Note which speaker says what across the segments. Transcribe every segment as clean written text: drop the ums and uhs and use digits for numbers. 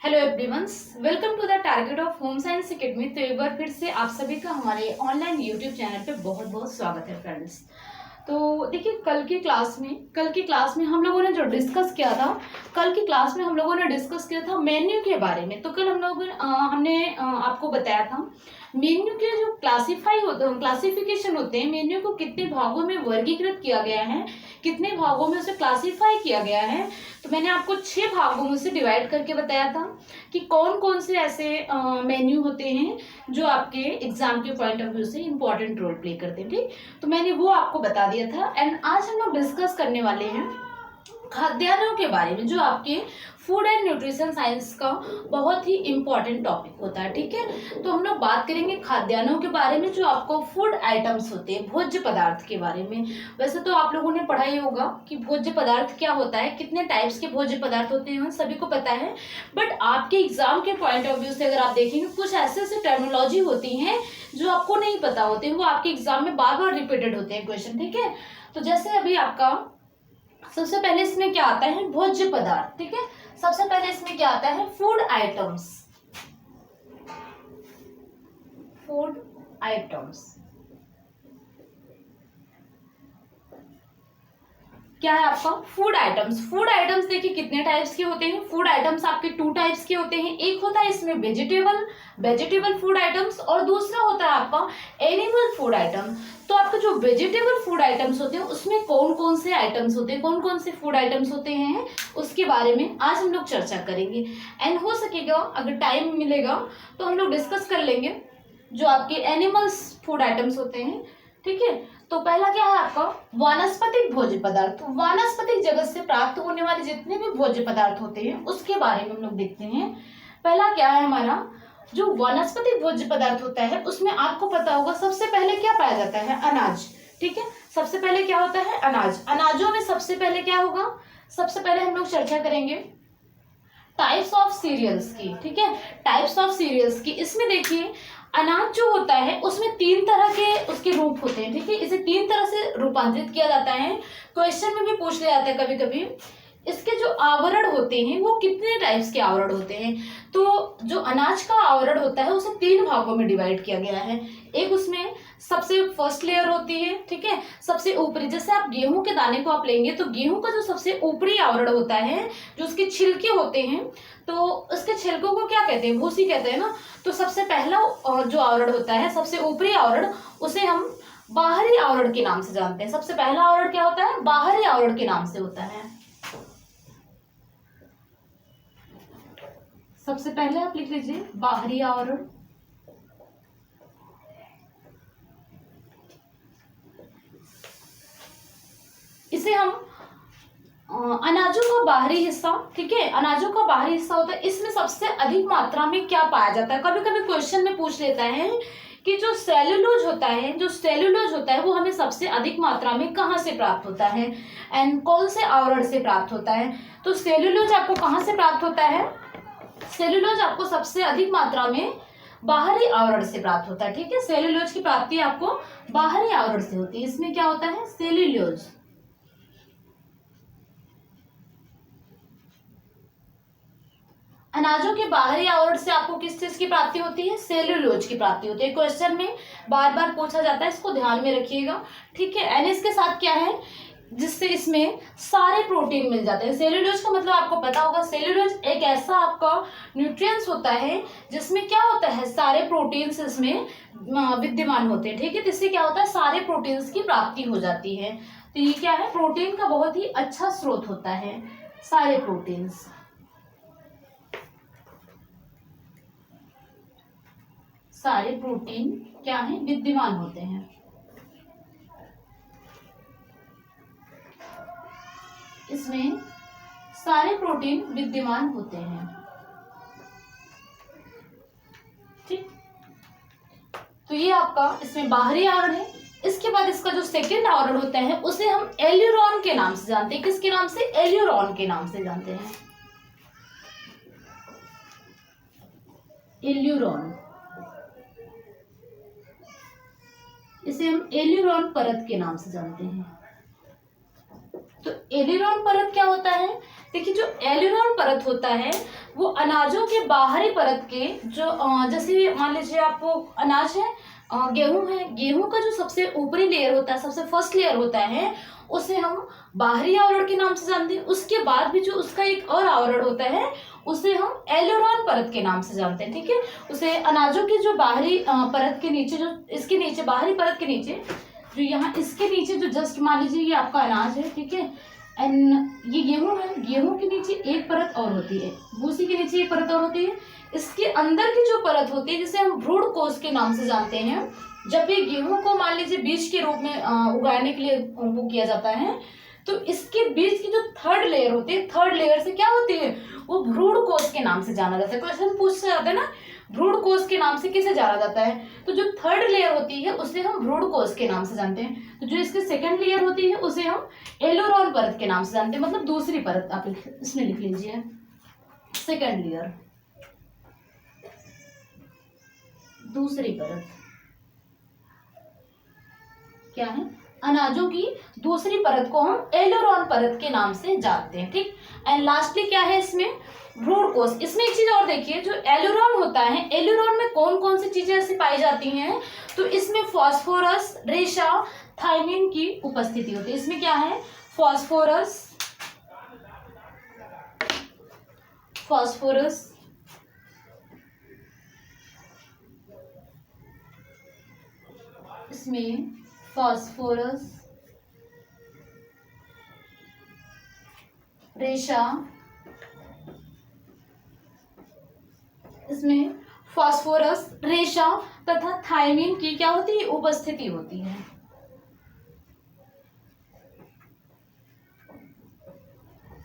Speaker 1: Hello everyones, welcome to the target of home science academy. तो एक बार फिर से आप सभी का हमारे ऑनलाइन यूट्यूब चैनल पे बहुत बहुत स्वागत है फ्रेंड्स। तो देखिए, कल की क्लास में हम लोगों ने जो डिस्कस किया था, कल की क्लास में हम लोगों ने डिस्कस किया था मेन्यू के बारे में। तो कल हम लोग हमने आपको बताया था मेन्यू के जो क्लासिफिकेशन होते हैं, मेन्यू को कितने भागों में वर्गीकृत किया गया है, कितने भागों में उसे क्लासिफाई किया गया है। तो मैंने आपको 6 भागों में से डिवाइड करके बताया था कि कौन कौन से ऐसे मेन्यू होते हैं जो आपके एग्जाम के पॉइंट ऑफ व्यू से इंपॉर्टेंट रोल प्ले करते हैं। ठीक, तो मैंने वो आपको बता दिया था। एंड आज हम लोग डिस्कस करने वाले हैं खाद्यान्नों के बारे में, जो आपके फूड एंड न्यूट्रिशन साइंस का बहुत ही इंपॉर्टेंट टॉपिक होता है। ठीक है, तो हम लोग बात करेंगे खाद्यान्नों के बारे में, जो आपको फूड आइटम्स होते हैं, भोज्य पदार्थ के बारे में। वैसे तो आप लोगों ने पढ़ा ही होगा कि भोज्य पदार्थ क्या होता है, कितने टाइप्स के भोज्य पदार्थ होते हैं, सभी को पता है। बट आपके एग्जाम के पॉइंट ऑफ व्यू से अगर आप देखेंगे, कुछ ऐसे ऐसे टर्मिनोलॉजी होती हैं जो आपको नहीं पता होते हैं, वो आपके एग्जाम में बार बार रिपीटेड होते हैं क्वेश्चन। ठीक है, तो जैसे अभी आपका सबसे पहले इसमें क्या आता है, भोज्य पदार्थ। ठीक है, सबसे पहले इसमें क्या आता है, फूड आइटम्स। फूड आइटम्स क्या है आपका, फूड आइटम्स। फूड आइटम्स देखिए कितने टाइप्स के होते हैं। फूड आइटम्स आपके 2 टाइप्स के होते हैं। एक होता है इसमें वेजिटेबल फूड आइटम्स, और दूसरा होता है आपका एनिमल फूड आइटम। तो आपके जो वेजिटेबल फूड आइटम्स होते हैं उसमें कौन कौन से आइटम्स होते हैं, कौन कौन से फूड आइटम्स होते हैं, उसके बारे में आज हम लोग चर्चा करेंगे। एंड हो सकेगा अगर टाइम मिलेगा तो हम लोग डिस्कस कर लेंगे जो आपके एनिमल्स फूड आइटम्स होते हैं। ठीक है, तो पहला क्या है आपका, वानस्पतिक भोज्य पदार्थ। वानस्पतिक जगत से प्राप्त होने वाले जितने भी भोज्य पदार्थ होते हैं उसके बारे में हम लोग देखते हैं। पहला क्या है हमारा, जो वनस्पतिक भोज्य पदार्थ होता है उसमें आपको पता होगा सबसे पहले क्या पाया जाता है, अनाज। ठीक है, सबसे पहले क्या होता है, अनाज। अनाजों में सबसे पहले क्या होगा, सबसे पहले हम लोग चर्चा करेंगे टाइप्स ऑफ सीरियल्स की। ठीक है, टाइप्स ऑफ सीरियल्स की। इसमें देखिए अनाज जो होता है उसमें 3 तरह के उसके रूप होते हैं। ठीक है, इसे 3 तरह से रूपांतरित किया जाता है। क्वेश्चन में भी पूछ लिया जाता है कभी कभी। इसके जो आवरण होते हैं वो कितने टाइप्स के आवरण होते हैं। तो जो अनाज का आवरण होता है उसे 3 भागों में डिवाइड किया गया है। एक उसमें सबसे फर्स्ट लेयर होती है। ठीक है, सबसे ऊपरी, जैसे आप गेहूं के दाने को आप लेंगे तो गेहूं का जो सबसे ऊपरी आवरण होता है, जो उसके छिलके होते हैं, तो उसके छिलकों को क्या कहते हैं, भूसी कहते हैं ना। तो सबसे पहला जो आवरण होता है, सबसे ऊपरी आवरण, उसे हम बाहरी आवरण के नाम से जानते हैं। सबसे पहला आवरण क्या होता है, बाहरी आवरण के नाम से होता है। सबसे पहले आप लिख लीजिए बाहरी आवरण। इसे हम अनाजों का बाहरी हिस्सा। ठीक है, अनाजों का बाहरी हिस्सा होता है। इसमें सबसे अधिक मात्रा में क्या पाया जाता है, कभी कभी क्वेश्चन में पूछ लेता है कि जो सेल्यूलोज होता है वो हमें सबसे अधिक मात्रा में कहाँ से प्राप्त होता है एंड कौन से आवरण से प्राप्त होता है। तो सेल्यूलोज आपको कहाँ से प्राप्त होता है, सेल्यूलोज आपको सबसे अधिक मात्रा में बाहरी आवरण से प्राप्त होता है। ठीक है, सेल्यूलोज की प्राप्ति आपको बाहरी आवरण से होती है। इसमें क्या होता है, सेल्यूलोज। अनाजों के बाहरी आवरण से आपको किस चीज की प्राप्ति होती है, सेल्यूलोज की प्राप्ति होती है। क्वेश्चन में बार बार पूछा जाता है, इसको ध्यान में रखिएगा। ठीक है, एन इसके साथ क्या है, जिससे इसमें सारे प्रोटीन मिल जाते हैं। सेल्यूलोज का मतलब आपको पता होगा, सेल्यूलोज एक ऐसा आपका न्यूट्रिएंट्स होता है जिसमें क्या होता है, सारे प्रोटीन्स इसमें विद्यमान होते हैं। ठीक है, तो इससे क्या होता है, सारे प्रोटीन्स की प्राप्ति हो जाती है। तो ये क्या है, प्रोटीन का बहुत ही अच्छा स्रोत होता है, सारे प्रोटीन्स। सारे प्रोटीन क्या है, विद्यमान होते हैं। इसमें सारे प्रोटीन विद्यमान होते हैं। ठीक, तो ये आपका इसमें बाहरी आवरण है। इसके बाद इसका जो सेकेंड आवरण होता है उसे हम एल्यूरोन के नाम से जानते हैं। किसके नाम से, एल्यूरोन के नाम से जानते हैं। एल्यूरोन, इसे हम एल्यूरोन परत के नाम से जानते हैं। तो एलिरॉन परत क्या होता है? देखिए, जो एलिरॉन परत होता है वो अनाजों के बाहरी परत के जो जैसे मान लीजिए आपको अनाज है, गेहूं है, गेहूं का जो सबसे ऊपरी लेयर होता है, सबसे फर्स्ट लेयर होता है, उसे हम बाहरी आवरण के नाम से जानते हैं। उसके बाद भी जो उसका एक और आवरण होता है उसे हम एलिरॉन परत के नाम से जानते हैं। ठीक है, उसे अनाजों के जो बाहरी परत के नीचे, जो इसके नीचे बाहरी परत के नीचे, जो यहाँ इसके नीचे जो जस्ट मान लीजिए ये आपका अनाज है, ठीक है, एंड ये गेहूं है, गेहूं के नीचे एक परत और होती है, भूसी के नीचे एक परत और होती है, इसके अंदर की जो परत होती है जिसे हम भ्रूण कोश के नाम से जानते हैं। जब भी गेहूं को मान लीजिए बीज के रूप में उगाने के लिए वो किया जाता है, तो इसके बीज की जो थर्ड लेयर होती है, थर्ड लेयर से क्या होती है, वो भ्रूण कोश के नाम से जाना जाता है। क्वेश्चन पूछ जाते हैं ना, भ्रूण कोश के नाम से किसे जाना जाता है, तो जो थर्ड लेयर होती है उसे हम भ्रूण कोश के नाम से जानते हैं। तो जो इसकी सेकंड लेयर होती है उसे हम एलिरॉन परत के नाम से जानते हैं, मतलब दूसरी परत। आप इसमें लिख लीजिए सेकंड लेयर, दूसरी परत क्या है, अनाजों की दूसरी परत को हम एलिरॉन परत के नाम से जानते हैं। ठीक, एंड लास्टली क्या है इसमें, भ्रूण कोश। इसमें एक चीज और देखिए, जो एलिरॉन होता है, एलिरॉन में कौन कौन सी चीजें ऐसी पाई जाती हैं, तो इसमें फास्फोरस, रेशा, थायमिन की उपस्थिति होती है। इसमें क्या है, फास्फोरस, फास्फोरस, इसमें फास्फोरस, रेशा, इसमें फास्फोरस, रेशा तथा थायमिन की क्या होती है, उपस्थिति होती है।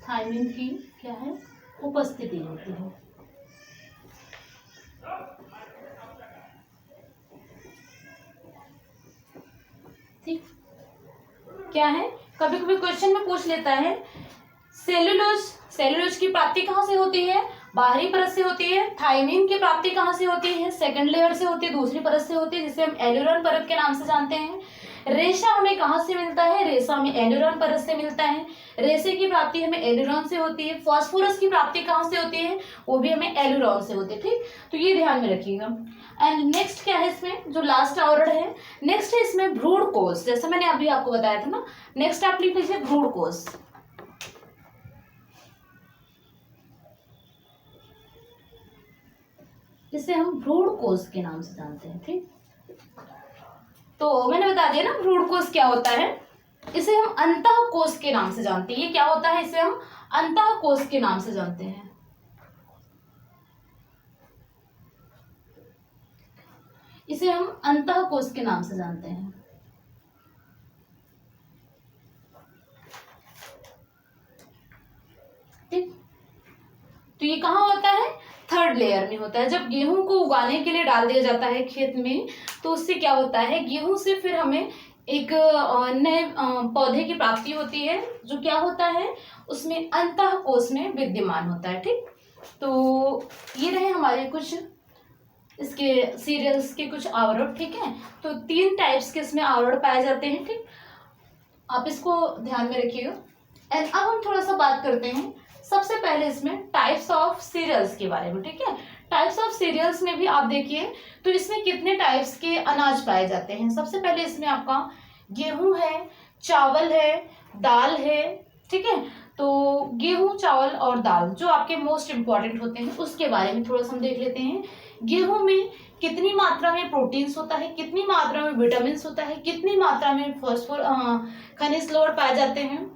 Speaker 1: थायमिन की क्या है, उपस्थिति होती है। ठीक, क्या है, कभी कभी क्वेश्चन में पूछ लेता है सेल्यूलोज, सेल्यूलोज की प्राप्ति कहाँ से होती है, बाहरी परत से होती है। थायमिन की प्राप्ति कहाँ से होती है, सेकंड लेयर से होती है, दूसरी परत से होती है, जिसे हम एलिरॉन परत के नाम से जानते हैं। रेशा हमें कहाँ से मिलता है, रेशा हमें एलिरॉन परत से मिलता है, रेशे की प्राप्ति हमें एलिरॉन से होती है। फास्फोरस की प्राप्ति कहाँ से होती है, वो भी हमें एलिरॉन से होती है। ठीक, तो ये ध्यान में रखिएगा। एंड नेक्स्ट क्या है, इसमें जो लास्ट आवरण है, नेक्स्ट है इसमें भ्रूण कोश। जैसे मैंने अभी आपको बताया था ना, नेक्स्ट आप लिख लीजिए भ्रूण कोश। इसे हम भ्रूण कोश के नाम से जानते हैं। ठीक, तो मैंने बता दिया ना भ्रूण कोश क्या होता है। इसे हम अंतःकोश के नाम से जानते हैं। ये क्या होता है, इसे हम अंतःकोश के नाम से जानते हैं। इसे हम अंतःकोश के नाम से जानते हैं। ठीक, तो ये कहाँ होता है, थर्ड लेयर में होता है। जब गेहूं को उगाने के लिए डाल दिया जाता है खेत में, तो उससे क्या होता है, गेहूं से फिर हमें एक नए पौधे की प्राप्ति होती है, जो क्या होता है, उसमें अंतःकोश में विद्यमान होता है। ठीक, तो ये रहे हमारे कुछ इसके सीरियल्स के कुछ आवरण। ठीक है, तो 3 टाइप्स के इसमें आवरण पाए जाते हैं। ठीक, आप इसको ध्यान में रखिएगा। एंड अब हम थोड़ा सा बात करते हैं सबसे पहले इसमें टाइप्स ऑफ सीरियल्स के बारे में। ठीक है, टाइप्स ऑफ सीरियल्स में भी आप देखिए तो इसमें कितने टाइप्स के अनाज पाए जाते हैं। सबसे पहले इसमें आपका गेहूं है, चावल है, दाल है। ठीक है, तो गेहूं, चावल और दाल जो आपके मोस्ट इंपॉर्टेंट होते हैं, उसके बारे में थोड़ा सा हम देख लेते हैं। गेहूं में कितनी मात्रा में प्रोटीन्स होता है, कितनी मात्रा में विटामिन होता है, कितनी मात्रा में फॉस्फोर खनिज लवण पाए जाते हैं,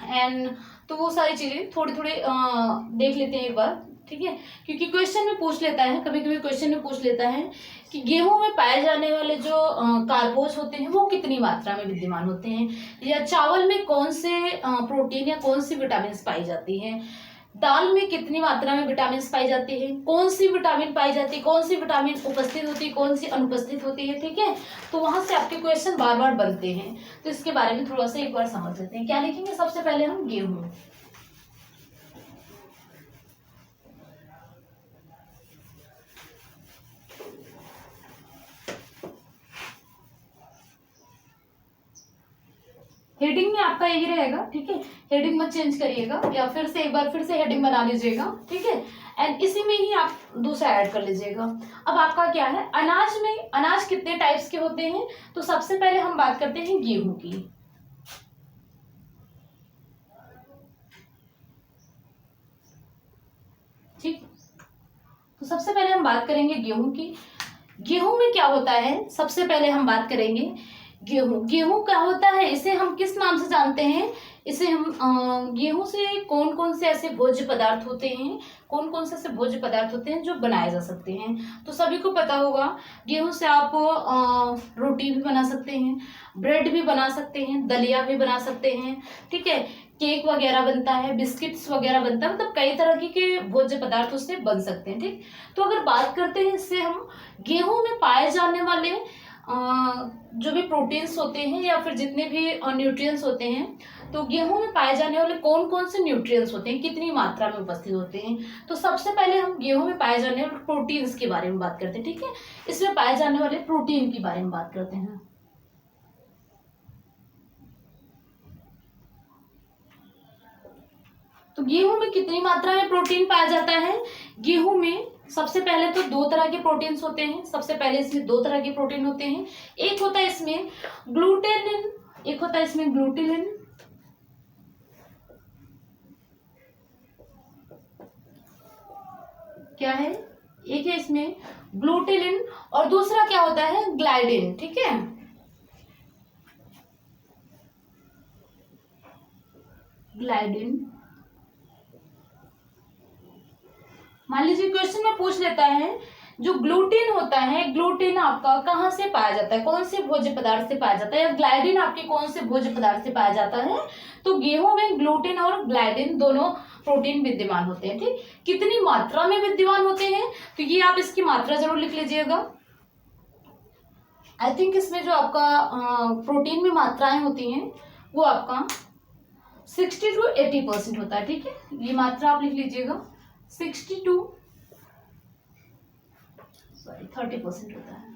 Speaker 1: एंड तो वो सारी चीजें थोड़ी थोड़ी देख लेते हैं एक बार। ठीक है, क्योंकि क्वेश्चन में पूछ लेता है, कभी कभी क्वेश्चन में पूछ लेता है कि गेहूं में पाए जाने वाले जो कार्बोज होते हैं वो कितनी मात्रा में विद्यमान होते हैं, या चावल में कौन से प्रोटीन या कौन सी विटामिन पाई जाती है, दाल में कितनी मात्रा में विटामिन पाई जाती है, कौन सी विटामिन पाई जाती है, कौन सी विटामिन उपस्थित होती है, कौन सी अनुपस्थित होती है। ठीक है, तो वहां से आपके क्वेश्चन बार बार बनते हैं, तो इसके बारे में थोड़ा सा एक बार समझ लेते हैं। क्या लिखेंगे, सबसे पहले हम गेहूं। हेडिंग में आपका यही रहेगा, ठीक है, हेडिंग मत चेंज करिएगा, या फिर से एक बार फिर से हेडिंग बना लीजिएगा, ठीक है, एंड इसी में ही आप दूसरा ऐड कर लीजिएगा। अब आपका क्या है, अनाज में, अनाज कितने टाइप्स के होते हैं, तो सबसे पहले हम बात करते हैं गेहूं की, ठीक। तो सबसे पहले हम बात करेंगे गेहूं की। गेहूं में क्या होता है, सबसे पहले हम बात करेंगे गेहूं। गेहूं क्या होता है, इसे हम किस नाम से जानते हैं, इसे हम गेहूं से कौन कौन से ऐसे भोज्य पदार्थ होते हैं, कौन कौन से ऐसे भोज्य पदार्थ होते हैं जो बनाए जा सकते हैं, तो सभी को पता होगा गेहूं से आप रोटी भी बना सकते हैं, ब्रेड भी बना सकते हैं, दलिया भी बना सकते हैं, ठीक है, केक वगैरह बनता है, बिस्किट्स वगैरह बनता है, मतलब कई तरह के भोज्य पदार्थ उससे बन सकते हैं, ठीक। तो अगर बात करते हैं इससे हम गेहूं में पाए जाने वाले जो भी प्रोटीन्स होते हैं या फिर जितने भी न्यूट्रिएंट्स होते हैं, तो गेहूं में पाए जाने वाले कौन कौन से न्यूट्रिएंट्स होते हैं, कितनी मात्रा में उपस्थित होते हैं, तो सबसे पहले हम गेहूं में पाए जाने वाले प्रोटीन्स के बारे में बात करते हैं, ठीक है, इसमें पाए जाने वाले प्रोटीन के बारे में बात करते हैं। तो गेहूं में कितनी मात्रा में प्रोटीन पाया जाता है, गेहूं में सबसे पहले तो दो तरह के प्रोटीन्स होते हैं, सबसे पहले इसमें दो तरह के प्रोटीन होते हैं, एक होता है इसमें ग्लूटेनिन, एक होता है इसमें ग्लूटिलिन, क्या है, एक है इसमें ग्लूटिलिन और दूसरा क्या होता है ग्लाइडिन, ठीक है, ग्लाइडिन। मान लीजिए क्वेश्चन में पूछ लेता है जो ग्लूटीन होता है, ग्लूटीन आपका कहाँ से पाया जाता है, कौन से भोज्य पदार्थ से पाया जाता है, या ग्लाइडिन आपके कौन से भोज्य पदार्थ से पाया जाता है, तो गेहूं में ग्लूटीन और ग्लाइडिन दोनों प्रोटीन विद्यमान होते हैं, ठीक। कितनी मात्रा में विद्यमान होते हैं, तो ये आप इसकी मात्रा जरूर लिख लीजिएगा। आई थिंक इसमें जो आपका प्रोटीन में मात्राएं होती हैं वो आपका 60 to 80% होता है, ठीक है, ये मात्रा आप लिख लीजिएगा, 60 to 30% होता है,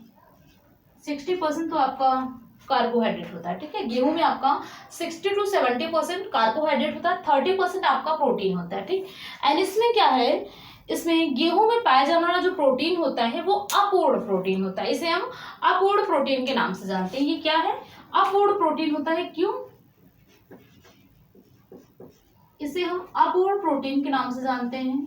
Speaker 1: 60% तो आपका कार्बोहाइड्रेट होता है, ठीक है, गेहूं में आपका 60 to 70% कार्बोहाइड्रेट होता है, 30% आपका प्रोटीन होता है, ठीक। एंड इसमें क्या है, इसमें गेहूं में पाया जाने वाला जो प्रोटीन होता है वो अपूर्ण प्रोटीन होता है, इसे हम अपूर्ण प्रोटीन के नाम से जानते हैं। ये क्या है, अपूर्ण प्रोटीन होता है, क्यों, इसे हम अपूर्ण प्रोटीन के नाम से जानते हैं,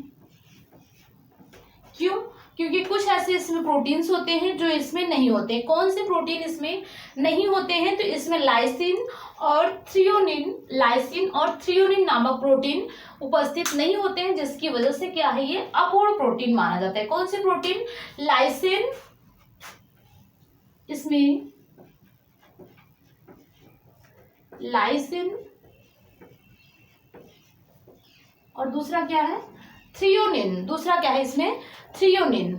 Speaker 1: क्यों, क्योंकि कुछ ऐसे इसमें प्रोटीन्स होते हैं जो इसमें नहीं होते। कौन से प्रोटीन इसमें नहीं होते हैं, तो इसमें लाइसिन और थ्रियोनिन, लाइसिन और थ्रियोनिन नामक प्रोटीन उपस्थित नहीं होते हैं, जिसकी वजह से क्या है, ये अपूर्ण प्रोटीन माना जाता है। कौन से प्रोटीन, लाइसिन, इसमें लाइसिन और दूसरा क्या है थ्रियोनिन, दूसरा क्या है इसमें थ्रियोनिन,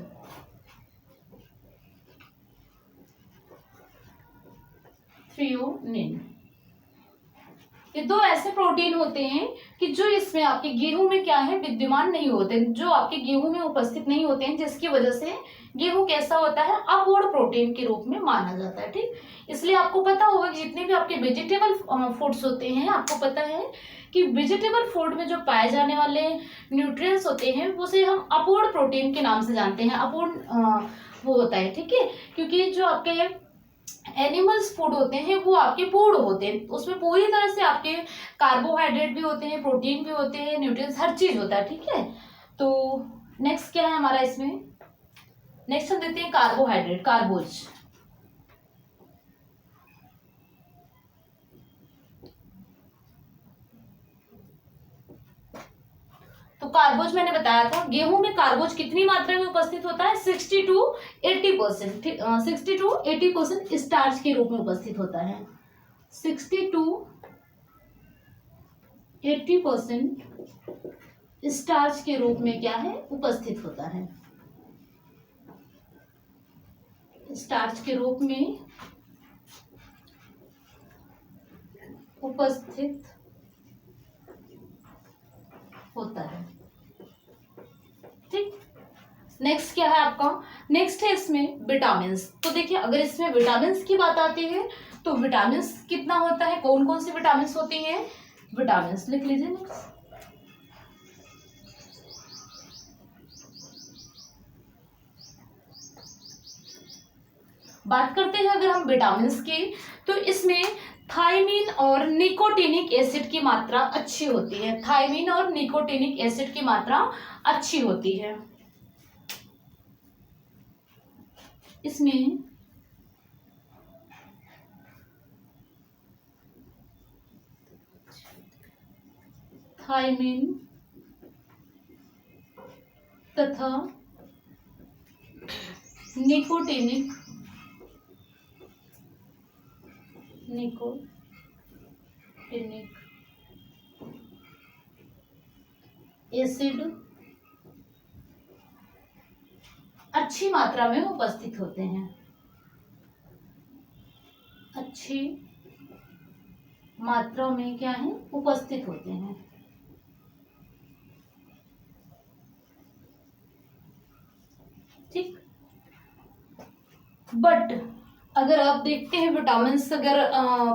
Speaker 1: थ्रियोनिन। ये दो ऐसे प्रोटीन होते हैं कि जो इसमें आपके गेहूं में क्या है विद्यमान नहीं होते, जो आपके गेहूं में उपस्थित नहीं होते हैं, जिसकी वजह से गेहूं कैसा होता है, अपूर्ण प्रोटीन के रूप में माना जाता है, ठीक। इसलिए आपको पता होगा कि जितने भी आपके वेजिटेबल फूड्स होते हैं, आपको पता है कि वेजिटेबल फूड में जो पाए जाने वाले न्यूट्रिएंट्स होते हैं उसे हम अपूर्ण प्रोटीन के नाम से जानते हैं, अपूर्ण वो होता है, ठीक है, क्योंकि जो आपके एनिमल्स फूड होते हैं वो आपके पूर्ण होते हैं, उसमें पूरी तरह से आपके कार्बोहाइड्रेट भी होते हैं, प्रोटीन भी होते हैं, न्यूट्रिएंट्स, हर चीज होता है, ठीक है। तो नेक्स्ट क्या है हमारा इसमें, नेक्स्ट हम देते हैं कार्बोहाइड्रेट, कार्बोज। तो कार्बोज मैंने बताया था, गेहूं में कार्बोज कितनी मात्रा में उपस्थित होता है, 60 to 80%, 60 to 80% स्टार्च के रूप में उपस्थित होता है, 60 to 80% स्टार्च के रूप में क्या है उपस्थित होता है, स्टार्च के रूप में उपस्थित होता है, ठीक। नेक्स्ट क्या है आपका, नेक्स्ट है इसमें विटामिन्स। तो देखिए अगर इसमें विटामिन्स की बात आती है तो विटामिन कितना होता है, कौन कौन सी विटामिन होती हैं, विटामिन लिख लीजिए नेक्स्ट। बात करते हैं अगर हम विटामिन की, तो इसमें थायमीन और निकोटिनिक एसिड की मात्रा अच्छी होती है, थायमीन और निकोटिनिक एसिड की मात्रा अच्छी होती है। इसमें थायमीन तथा निकोटिनिक एसिड अच्छी मात्रा में उपस्थित होते हैं, अच्छी मात्रा में क्या है, उपस्थित होते हैं। ठीक, बट अगर आप देखते हैं विटामिन अगर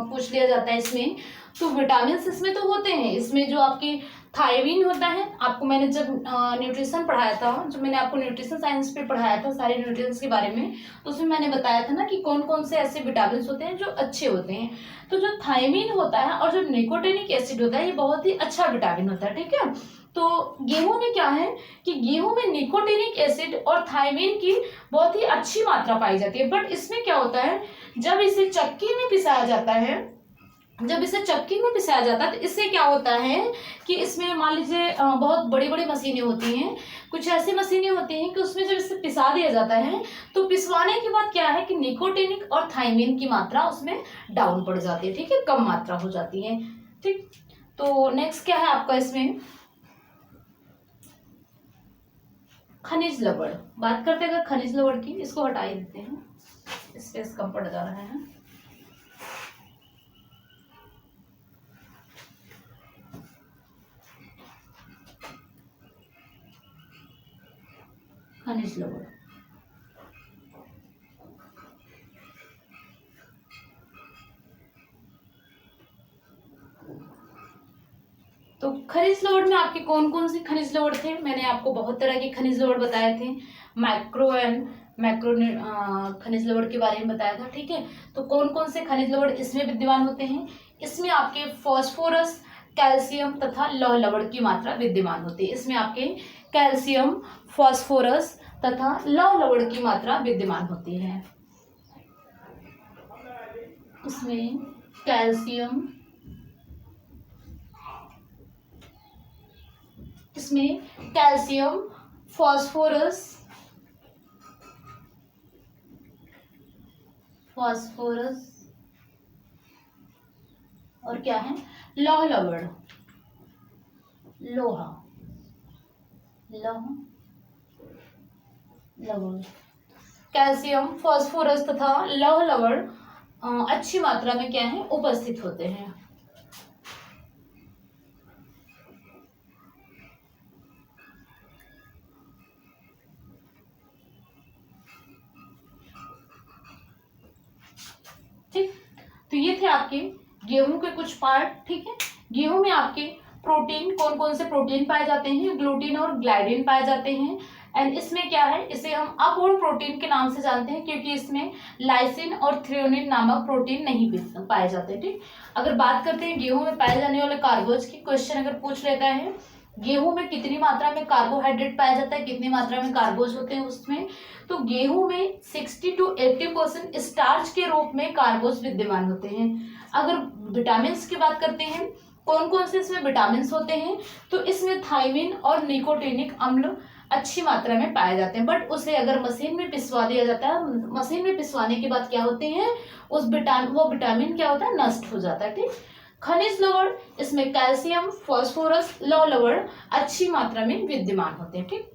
Speaker 1: पूछ लिया जाता है इसमें, तो विटामिन इसमें तो होते हैं, इसमें जो आपकी थायमीन होता है, आपको मैंने जब न्यूट्रिशन पढ़ाया था, जब मैंने आपको न्यूट्रिशन साइंस पे पढ़ाया था सारे न्यूट्रिएंट्स के बारे में, तो उसमें मैंने बताया था ना कि कौन कौन से ऐसे विटामिन होते हैं जो अच्छे होते हैं। तो जो थायमीन होता है और जो निकोटिनिक एसिड होता है, ये बहुत ही अच्छा विटामिन होता है। ठीक है, तो गेहूं में क्या है कि गेहूं में निकोटिनिक एसिड और थायमीन की बहुत ही अच्छी मात्रा पाई जाती है। बट इसमें क्या होता है, जब इसे चक्की में पिसाया जाता है, तो इससे क्या होता है कि इसमें मान लीजिए बहुत बड़ी बड़ी मशीनें होती हैं, कुछ ऐसी मशीनें होती हैं कि उसमें जब इसे पिसा दिया जाता है, तो पिसवाने के बाद क्या है कि निकोटिनिक और थायमीन की मात्रा उसमें डाउन पड़ जाती है। ठीक है, कम मात्रा हो जाती है। ठीक, तो नेक्स्ट क्या है आपका इसमें, खनिज लवण। बात करते हैं अगर खनिज लवण की, इसको हटा ही देते हैं, स्पेस कम पड़ जा रहा है। खनिज लवण, तो खनिज लवण में आपके कौन कौन से खनिज लवण थे, मैंने आपको बहुत तरह के खनिज लवण बताए थे, मैक्रो एंड मैक्रो खनिज लवण के बारे में बताया था। ठीक है, तो कौन कौन से खनिज लवण इसमें विद्यमान होते हैं, इसमें आपके फास्फोरस, कैल्शियम तथा लौह लवण की मात्रा विद्यमान होती है। इसमें आपके कैल्शियम, फास्फोरस तथा लौह लवण की मात्रा विद्यमान होती है। इसमें कैल्शियम, फास्फोरस और क्या है, लौह लवण, लवण। कैल्शियम, फास्फोरस तथा लौह लवण अच्छी मात्रा में क्या है, उपस्थित होते हैं। ठीक, तो ये थे आपके गेहूं के कुछ पार्ट। ठीक है, गेहूं में आपके प्रोटीन, कौन कौन से प्रोटीन पाए जाते हैं, ग्लूटीन और ग्लाइडिन पाए जाते हैं। एंड इसमें क्या है, इसे हम अपूर्ण प्रोटीन के नाम से जानते हैं, क्योंकि इसमें लाइसिन और थ्रेओनिन नामक प्रोटीन नहीं पाए जाते। ठीक, अगर बात करते हैं गेहूं में पाए जाने वाले कार्बोज की, क्वेश्चन अगर पूछ लेता है गेहूं में कितनी मात्रा में कार्बोहाइड्रेट पाया जाता है, कितनी मात्रा में कार्बोज होते हैं उसमें, तो गेहूं में 60 to 80% स्टार्च के रूप में कार्बोज विद्यमान होते हैं। अगर विटामिन की बात करते हैं, कौन कौन से इसमें विटामिन होते हैं, तो इसमें थायमीन और निकोटिनिक अम्ल अच्छी मात्रा में पाए जाते हैं। बट उसे अगर मशीन में पिसवा दिया जाता है, मशीन में पिसवाने के बाद क्या होते हैं, वो विटामिन क्या होता है, नष्ट हो जाता है। ठीक, खनिज लवण, इसमें कैल्शियम, फास्फोरस, लौह लवण अच्छी मात्रा में विद्यमान होते हैं। ठीक,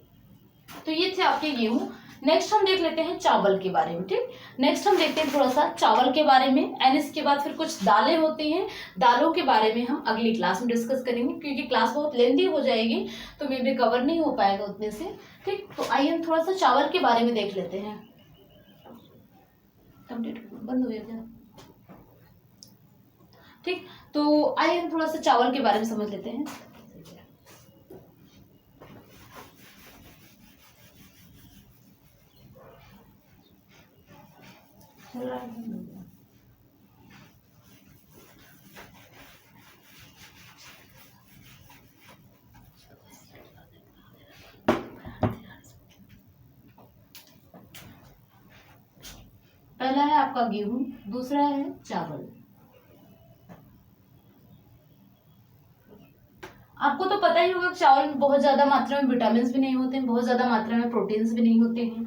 Speaker 1: तो ये थे आपके गेहूं। नेक्स्ट हम देख लेते हैं चावल के बारे में। ठीक, नेक्स्ट हम देखते हैं थोड़ा सा चावल के बारे में, एंड इसके बाद फिर कुछ दालें होती हैं, दालों के बारे में हम अगली क्लास में डिस्कस करेंगे, क्योंकि क्लास बहुत लेंथी हो जाएगी तो मे भी कवर नहीं हो पाएगा उतने से। ठीक, तो आइए हम थोड़ा सा चावल के बारे में देख लेते हैं। कंप्लीट बंद हो गया क्या? ठीक, तो आइए हम थोड़ा सा चावल के बारे में समझ लेते हैं। पहला है आपका गेहूं, दूसरा है चावल। आपको तो पता ही होगा कि चावल में बहुत ज्यादा मात्रा में विटामिन भी नहीं होते हैं, बहुत ज्यादा मात्रा में प्रोटीन्स भी नहीं होते हैं,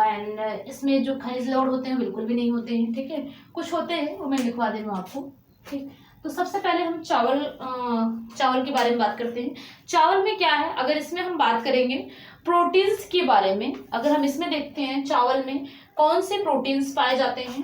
Speaker 1: एंड इसमें जो खनिज लवण होते हैं बिल्कुल भी नहीं होते हैं। ठीक है, कुछ होते हैं वो मैं लिखवा दे रही हूँ आपको। ठीक, तो सबसे पहले हम चावल के बारे में बात करते हैं। चावल में क्या है, अगर इसमें हम बात करेंगे प्रोटीन्स के बारे में, अगर हम इसमें देखते हैं चावल में कौन से प्रोटीन्स पाए जाते हैं।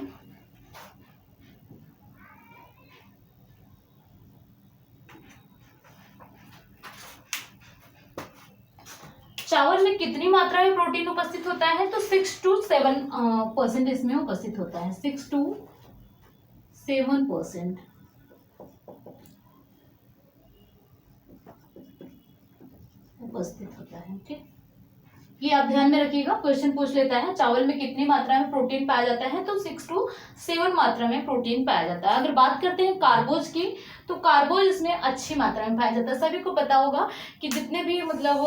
Speaker 1: चावल में कितनी मात्रा में प्रोटीन उपस्थित होता है, तो 6 to 7% इसमें उपस्थित होता है। 6 to 7% उपस्थित होता है। ठीक, ये आप ध्यान में रखिएगा, क्वेश्चन पूछ लेता है चावल में कितनी मात्रा में प्रोटीन पाया जाता है, तो 6 to 7 मात्रा में प्रोटीन पाया जाता है। अगर बात करते हैं कार्बोज की, तो कार्बोज इसमें अच्छी मात्रा में पाया जाता है। सभी को पता होगा कि जितने भी मतलब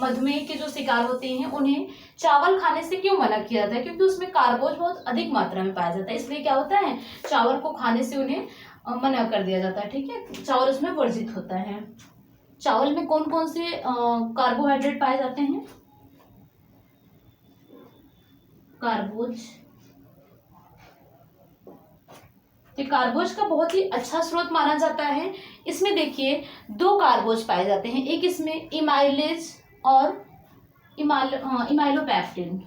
Speaker 1: मधुमेह के जो शिकार होते हैं उन्हें चावल खाने से क्यों मना किया जाता है, क्योंकि उसमें कार्बोज बहुत अधिक मात्रा में पाया जाता है, इसलिए क्या होता है चावल को खाने से उन्हें मना कर दिया जाता है। ठीक है, चावल उसमें वर्जित होता है। चावल में कौन कौन से कार्बोहाइड्रेट पाए जाते हैं, कार्बोज। तो कार्बोज का बहुत ही अच्छा स्रोत माना जाता है। इसमें देखिए 2 कार्बोज पाए जाते हैं, एक इसमें इमाइलेज और इमाइलोपैक्टिन।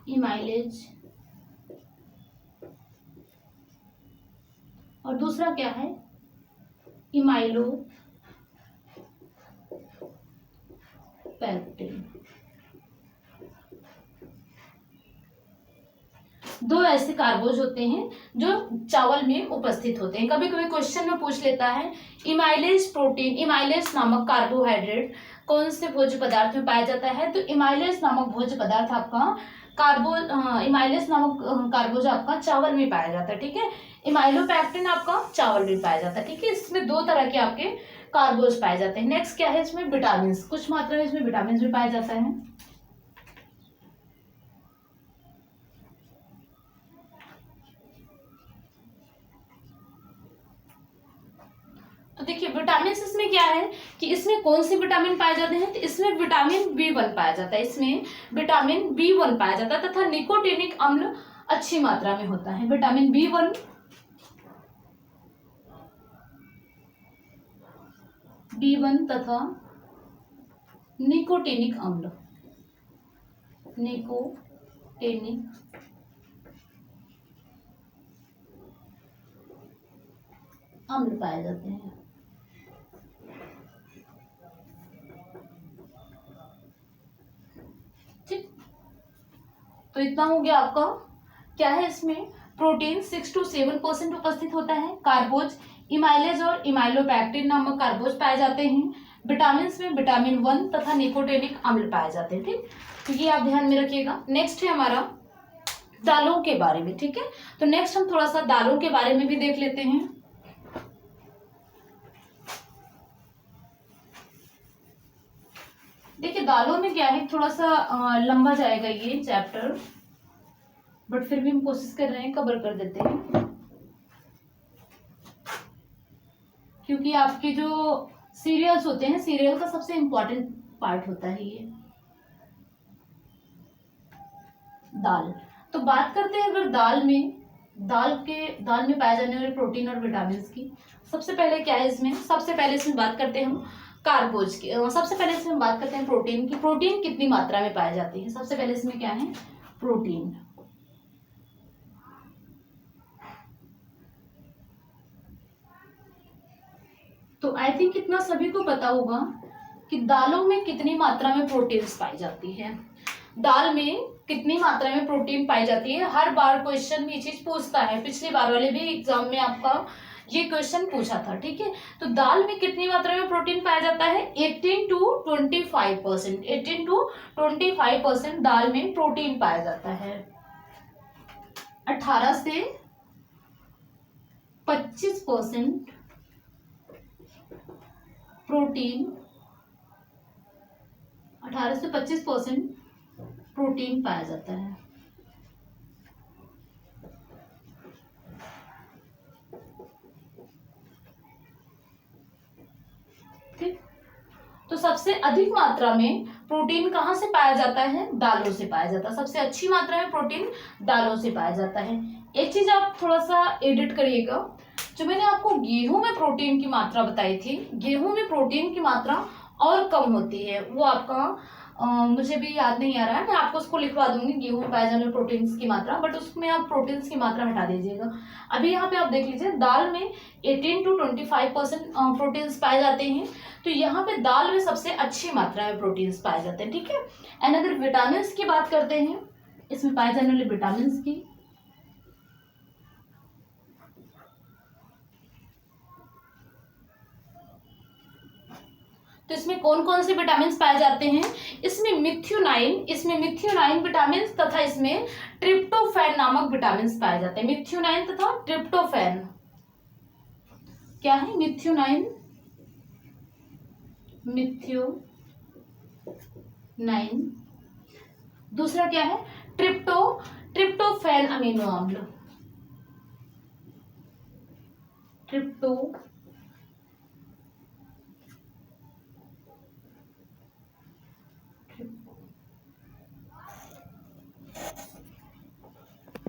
Speaker 1: इमाइलेज और दूसरा क्या है, इमाइलोपैक्टिन। 2 ऐसे कार्बोज होते हैं जो चावल में उपस्थित होते हैं। कभी कभी क्वेश्चन में पूछ लेता है इमाइलेज प्रोटीन, इमाइलेज नामक कार्बोहाइड्रेट कौन से भोज्य पदार्थ में पाया जाता है, तो इमाइलेज नामक भोज्य पदार्थ आपका इमाइलेज नामक कार्बोज आपका चावल में पाया जाता है। ठीक है, इमाइलोपैक्टिन आपका चावल में पाया जाता है। ठीक है, इसमें 2 तरह के आपके कार्बोज पाए जाते हैं। नेक्स्ट क्या है, इसमें विटामिन, कुछ मात्रा में इसमें विटामिन भी पाया जाता है। तो देखिए विटामिन इसमें क्या है कि इसमें कौन से विटामिन पाए जाते हैं, तो इसमें विटामिन B1 पाया जाता है, इसमें विटामिन B1 पाया जाता है तथा निकोटिनिक अम्ल अच्छी मात्रा में होता है। विटामिन B1 तथा निकोटिनिक अम्ल पाए जाते हैं। ठीक, तो इतना हो गया आपका। क्या है इसमें प्रोटीन 6 to 7% उपस्थित होता है। कार्बोज इमाइलेज और इमाइलोपैक्टिन नामक कार्बोज पाए जाते हैं। विटामिन में विटामिन 1 तथा निकोटिनिक अम्ल पाए जाते हैं। ठीक, तो ये आप ध्यान में रखिएगा। नेक्स्ट है हमारा दालों के बारे में। ठीक है, तो नेक्स्ट हम थोड़ा सा दालों के बारे में भी देख लेते हैं। देखिए दालों में क्या है, थोड़ा सा लंबा जाएगा ये चैप्टर, बट फिर भी हम कोशिश कर रहे हैं कवर कर देते हैं, क्योंकि आपके जो सीरियल्स होते हैं, सीरियल का सबसे इम्पोर्टेंट पार्ट होता है ये दाल। तो बात करते हैं अगर दाल में पाए जाने वाले प्रोटीन और विटामिन की। सबसे पहले क्या है इसमें, सबसे पहले इसमें बात करते हैं हम कार्बोज की। सबसे पहले इसमें बात करते हैं प्रोटीन की। प्रोटीन कितनी मात्रा में पाए जाती है, सबसे पहले इसमें क्या है प्रोटीन। तो आई थिंक इतना सभी को पता होगा कि दालों में कितनी मात्रा में प्रोटीन्स पाई जाती है। दाल में कितनी मात्रा में प्रोटीन पाई जाती है। हर बार क्वेश्चन में ये चीज पूछता है, पिछली बार वाले भी एग्जाम में आपका ये क्वेश्चन पूछा था, ठीक है। तो दाल में कितनी मात्रा में प्रोटीन पाया जाता है, 18 to 25%, 18 to 25% दाल में प्रोटीन पाया जाता है। 18 से 25% प्रोटीन, 18 से 25% प्रोटीन पाया जाता है। ठीक, तो सबसे अधिक मात्रा में प्रोटीन कहाँ से पाया जाता है, दालों से पाया जाता है। सबसे अच्छी मात्रा में प्रोटीन दालों से पाया जाता है। एक चीज आप थोड़ा सा एडिट करिएगा, जो मैंने आपको गेहूं में प्रोटीन की मात्रा बताई थी, गेहूं में प्रोटीन की मात्रा और कम होती है, वो आपका मुझे भी याद नहीं आ रहा है, मैं आपको उसको लिखवा दूंगी गेहूं में पाए जाने वाले प्रोटीन्स की मात्रा, बट उसमें आप प्रोटीन्स की मात्रा हटा दीजिएगा। अभी यहाँ पे आप देख लीजिए, दाल में 18 to 25% प्रोटीन्स पाए जाते हैं, तो यहाँ पे दाल में सबसे अच्छी मात्रा में प्रोटीन्स पाए जाते हैं, ठीक है। एंड अगर विटामिन की बात करते हैं, इसमें पाए जाने वाले विटामिन की, तो इसमें कौन कौन से विटामिन पाए जाते हैं, इसमें मिथ्योनाइन विटामिन तथा इसमें ट्रिप्टोफैन नामक विटामिन पाए जाते हैं। मिथ्योनाइन तथा ट्रिप्टोफैन क्या है, मिथ्योनाइन दूसरा क्या है, ट्रिप्टोफैन अमीनो अम्ल,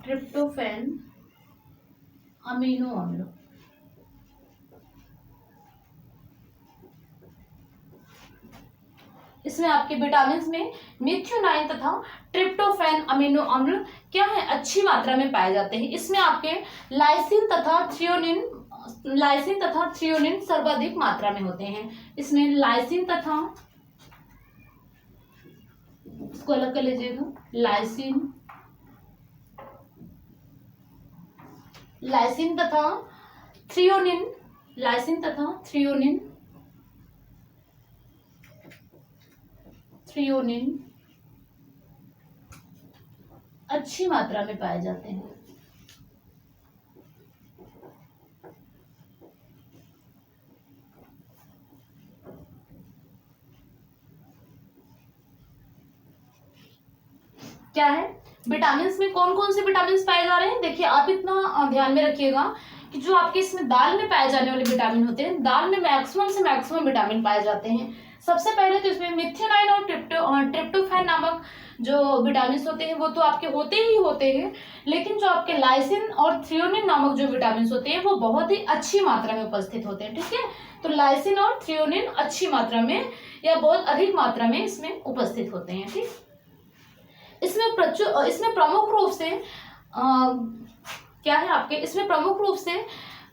Speaker 1: ट्रिप्टोफैन अमीनो अम्ल। इसमें आपके विटामिन में मिथ्योनाइन तथा ट्रिप्टोफैन अमीनो अम्ल क्या है, अच्छी मात्रा में पाए जाते हैं। इसमें आपके लाइसिन तथा थ्रियोनिन सर्वाधिक मात्रा में होते हैं। इसमें लाइसिन तथा, इसको अलग कर लीजिएगा, लाइसिन तथा थ्रियोनिन अच्छी मात्रा में पाए जाते हैं। क्या है, विटामिन में कौन कौन से विटामिन पाए जा रहे हैं, देखिए आप इतना ध्यान में रखिएगा कि जो आपके इसमें दाल में पाए जाने वाले विटामिन होते हैं, दाल में मैक्सिमम से मैक्सिमम विटामिन पाए जाते हैं। सबसे पहले तो इसमें मिथ्योनाइन और ट्रिप्टोफैन नामक जो विटामिन होते हैं वो तो आपके होते ही होते हैं, लेकिन जो आपके लाइसिन और थ्रियोनिन नामक जो विटामिन होते हैं वो बहुत ही अच्छी मात्रा में उपस्थित होते हैं, ठीक है। तो लाइसिन और थ्रियोनिन अच्छी मात्रा में या बहुत अधिक मात्रा में इसमें उपस्थित होते हैं, ठीक। इसमें प्रमुख रूप से क्या है आपके, इसमें प्रमुख रूप से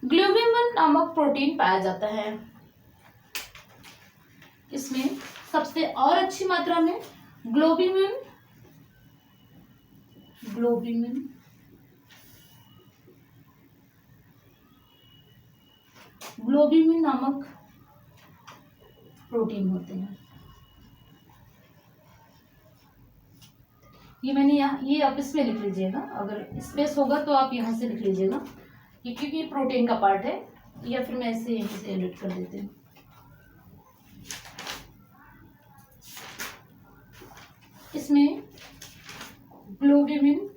Speaker 1: ग्लोबिन नामक प्रोटीन पाया जाता है। इसमें सबसे और अच्छी मात्रा में ग्लोबिन नामक प्रोटीन होते हैं। ये मैंने यहाँ, ये आप इसमें लिख लीजिएगा, अगर स्पेस होगा तो आप यहाँ से लिख लीजिएगा, क्योंकि ये प्रोटीन का पार्ट है, या फिर मैं इसे यहीं से एडिट कर देती हूँ। इसमें ग्लोबिन